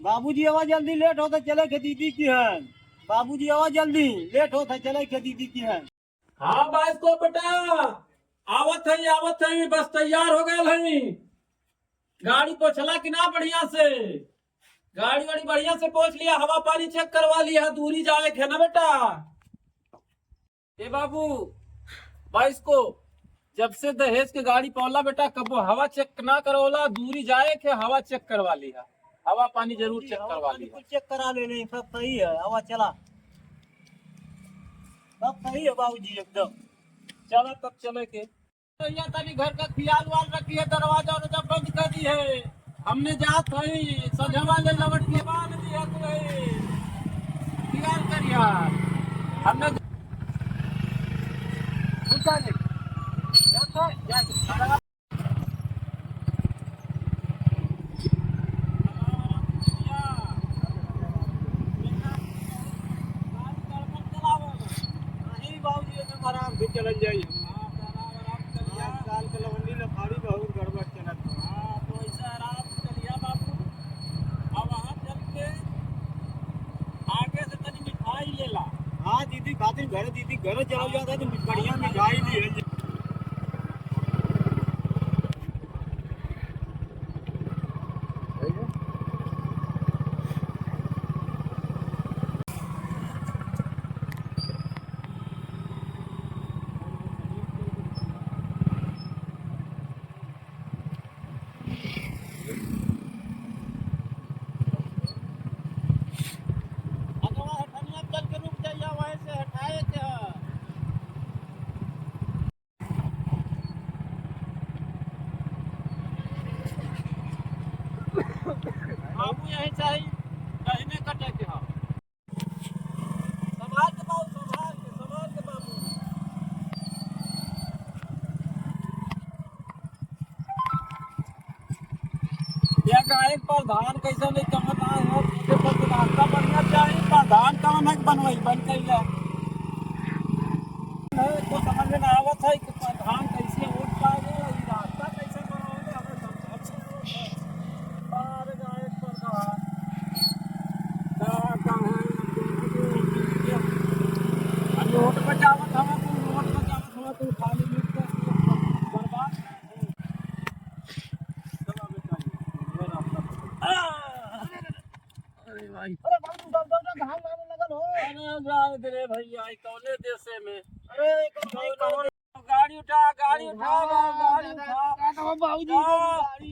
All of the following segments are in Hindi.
बाबूजी आवा जल्दी, लेट होता चले के दीदी की है। बाबूजी आवा जल्दी, लेट होता चले के दीदी की है। हाँ बाइस को बेटा आवत है बस तैयार हो गए है। गाड़ी पोछला कि ना बढ़िया से? गाड़ी वाड़ी बढ़िया से पोछ लिया, हवा पानी चेक करवा लिया, दूरी जाए है ना बेटा? ए बाबू बाइस को जब से दहेज के गाड़ी पौला बेटा कबो हवा चेक ना करवला, दूरी जाए के हवा चेक करवा लिया, हवा पानी जरूर चेक करवा लिया। चेक करा ले, सब सही है, हवा चला, सब सही है बाबूजी एकदम। चला तब चले के भैया तनी घर का ख्याल वाल रखिए, दरवाजा उर्वाजा बंद कर दी है। हमने जात है सजवा ले लवट के बाद दिया ख्याल कर यार। हमने बाबूजी एकदम आराम से चल जाइए। साल के लवंडी ने भारी बहुत गड़बड़ चलत। तो ऐसा आराम से चलिया बाबू। अब वहाँ चल के आगे से तनी मिठाई ले ला। हाँ दीदी खातिर घर, दीदी घर चला जाता है तो बढ़िया मिठाई भी है। बाबू यही चाहिए कहने कटे के हाँ। संभाल के बाबू, संभाल के बाबू। यह गाय प्रधान कैसे नहीं कमता है, रास्ता बढ़िया चाहिए, प्रधान काम है बनवाई बन कैला तो समझ में ना आवत है कि प्रधान कैसे वोट पाएगा, रास्ता कैसे बनवाओगे हमें समझ बार गाय प्रधान रोड बचावत हवा तू, रोड बचावत हवा तू, खाली मिट के बर्बाद। चला बेटा ये रास्ता। अरे भाई, अरे बाबू घाम मारने लगल हो। अरे जाए दे रे भैया, कौने देशे में? अरे गाड़ी उठा, गाड़ी उठा, गाड़ी उठा बाबूजी गाड़ी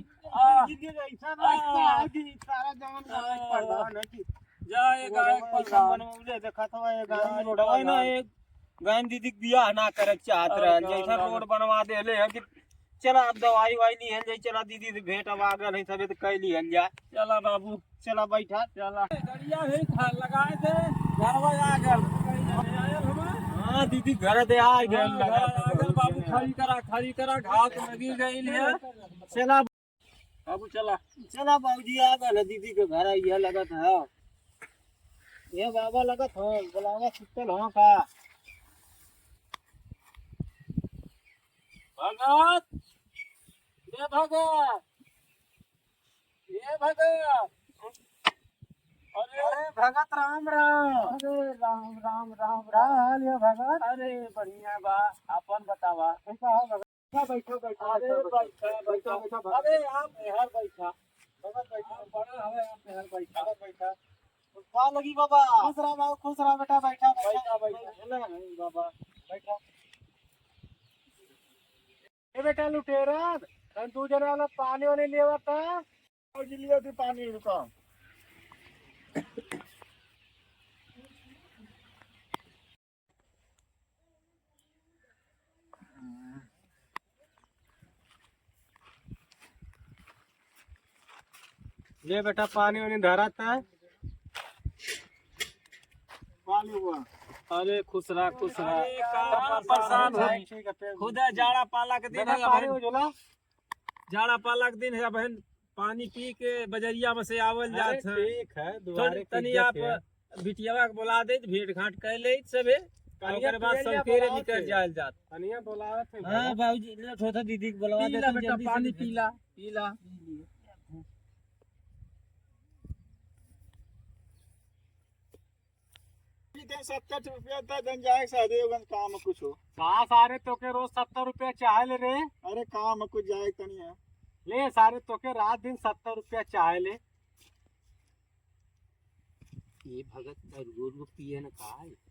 ऐसा रास्ता है कि सारा जवान प्रधान है कि जाएगा एक पैसा बनवले देखा तो ये गांव में रोडवा ना, एक गांव दीदी के बियाह ना करे चाहत रहे, जैसा रोड बनवा देले है कि चला अब दवाई वाई नहीं है जाई, चला दीदी से भेंट अब आ गल है सबे तो कैली हन जा। चला बाबू, चला बैठा, चला गड़िया है लगाए थे घरवा आ गल। हां दीदी घर दे आ गल बाबू, खड़ी करा घास लगी गई है। चला बाबू चला, चला बाबूजी आ गल है दीदी के घर, ये लगत है ये बाबा लगत हो बुलावा सुतल हो का। भगत ये भगत, ये भगत, अरे भगत राम राम। अरे राम राम राम राम। ये भगत अरे बढ़िया बा, अपन बतावा कैसा हो भगत? बैठो बैठो, अरे बैठा, अरे आप मेहर बैठा, भगत बैठो, बड़ा हवे आप मेहर बैठा। भगत बैठा, क्या लगी बाबा? खुश रहा बाबू, खुश रहा बेटा, बैठा बैठा, बाबा बैठा। ए बेटा लुटेरा तू जरा वाला पानी वाले लेवा था और लियो थी पानी रुका। ले बेटा पानी वानी धरा था, पानी हुआ। अरे खुश रहा परेशान है, खुद है जाड़ा पाला के दिन है, जाड़ा पाला के दिन है बहन, पानी पी के बजरिया में से आवल जात है। ठीक है दुआरे तनी आप बिटियावा के बुला दे, भेंट घाट कर ले सबे, ओकर बाद सब केरे निकल जाल जात। कनिया बुलावत है। हां बाबूजी लेट होता, दीदी के बुलवा दे बेटा, पानी पीला पीला। 70 रुपया था जन जाए सहदेवगंज काम कुछ हो। कहा सारे तो के रोज 70 रुपया चाहे ले रे। अरे काम कुछ जाए तनी है। ले सारे तो के रात दिन 70 रुपया चाहे ले। ये भगत रोज पिए न का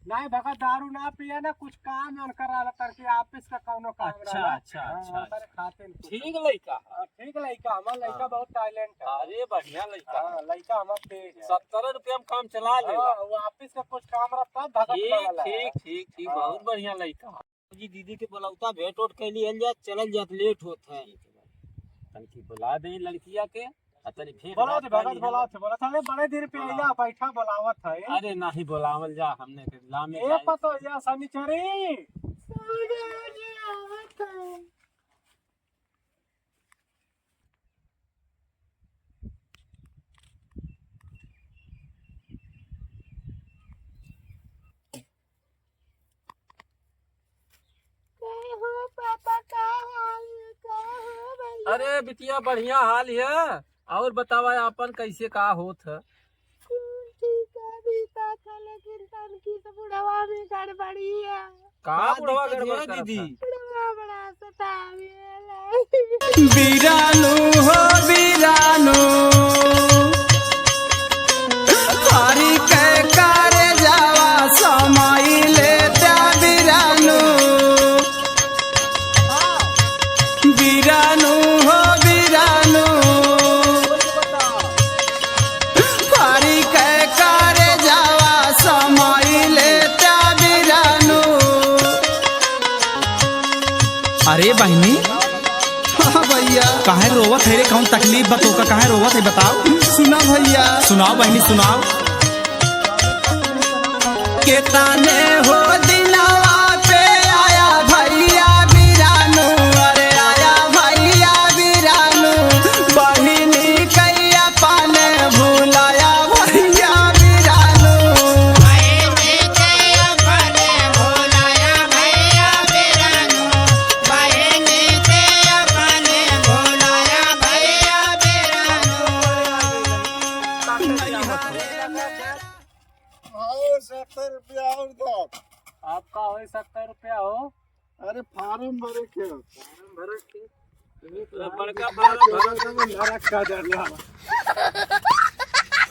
नहीं भगत दारू ना पिए ना, कुछ काम न करा करके ऑफिस का कौनो काम अच्छा रहला। अच्छा हाँ, अच्छा सारे खाते न कुछ। ठीक लड़का ठीक लड़का, हमारा लड़का बहुत टैलेंट है। अरे बढ़िया लड़का हाँ, लड़का हमारा तेज है। 70 रुपया में काम चला ले हाँ, वो ऑफिस का कुछ काम रहता है भगत ठीक वाला है। ठीक ठीक ठीक हाँ। बहुत बढ़िया लड़का जी दीदी के बुलाउता भेंट उठ के लिए जा, चल जात लेट होत है। तनकी बुला दे लड़किया के तनी भेंट बोला थे बात भगत कर बोला थे बड़े देर पे आइला बैठा बुलावत है। अरे नहीं बुलावल जा हमने के लामे ए पतो या शनिचरी अरे बिटिया बढ़िया हाल है। और बतावा अपन कैसे का होत है। का बुढ़वा गड़बड़ दीदी? बीरानू हो बीरानू हरी के करे जावा समाई लेता बीरानू बीरानू हो बीरानू हरी के करे जावा समाई लेता बीरानू। अरे बहनी भैया काहे रोवत है रे, कौन तकलीफ बतो का काहे रोवत है बताओ। सुना भैया सुनाओ बहनी सुनाओ। केताने हो दिनवा पे आया भैया बीरानू, अरे आया भैया बीरानू बहिनी कैया पाने भूलाया भैया बीरानू। हाँ 70 रुपया और दो। आपका हो 70 रुपया हो। अरे फार्म भरे के बड़का बड़ा भरा का डर